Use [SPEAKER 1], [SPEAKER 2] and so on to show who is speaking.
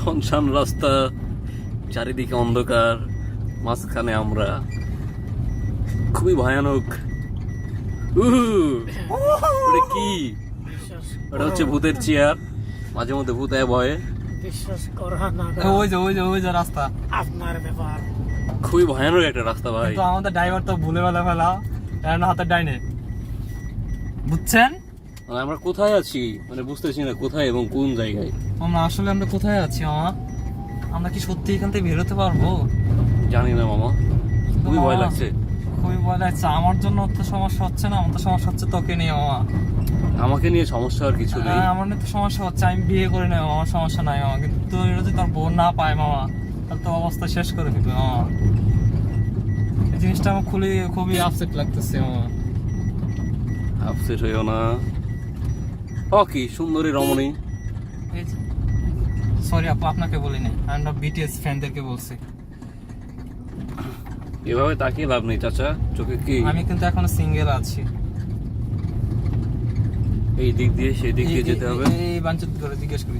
[SPEAKER 1] শুনশান রাস্তা, চারিদিকে অন্ধকার, মাঝখানে আমরা, খুবই ভয়ানক। ওটা কি? ওটা হচ্ছে ভূতের চেয়ার। মাঝে মধ্যে ভূত ভয়ে।
[SPEAKER 2] বিশ্বাস করা না
[SPEAKER 3] ওই যে রাস্তা।
[SPEAKER 2] আপনার ব্যাপার।
[SPEAKER 1] খুবই ভয়ানক একটা রাস্তা ভাই।
[SPEAKER 3] কিন্তু আমাদের ড্রাইভার তো ভুলে ফেলা হাতের ডাইনে, বুঝছেন?
[SPEAKER 1] মানে আমরা কোথায় আছি মানে বুঝতেছি না কোথায় এবং কোন জায়গায়।
[SPEAKER 3] আমরা কোথায় আছি মামা? আমরা কি সত্যি এখান থেকে বেরোতে পারবো?
[SPEAKER 1] জানি না মামা, খুবই ভয় লাগছে।
[SPEAKER 3] খুবই ভয় লাগছে। আমার জন্য তো সমস্যা হচ্ছে না, আমার তো সমস্যা হচ্ছে তোকে নিয়ে মামা।
[SPEAKER 1] আমাকে নিয়ে সমস্যা আর কিছু নেই।
[SPEAKER 3] আমার নিয়ে তো সমস্যা হচ্ছে, আমি বিয়ে করে নেই, আমার সমস্যা নাই মামা। কিন্তু তুই যদি তোর বোন না পায় মামা, তাহলে তো অবস্থা শেষ করে দিবে মামা। এই জিনিসটা আমার খুবই আপসেট লাগতেছে মামা।
[SPEAKER 1] আপসেট হইও না। ও কি সুন্দরী রমণী।
[SPEAKER 3] সরি আপু, আপনাকে বলিনি, আমরা বিটিএস ফ্যানদেরকে বলছি।
[SPEAKER 1] এভাবে তাকিয়ে লাভ নেই চাচা, চোখে কি?
[SPEAKER 3] আমি কিন্তু এখনো সিঙ্গেল আছি।
[SPEAKER 1] এই দিক দিয়ে সেই দিক দিয়ে যেতে হবে।
[SPEAKER 3] এই বাঞ্চিত করে জিজ্ঞেস করি।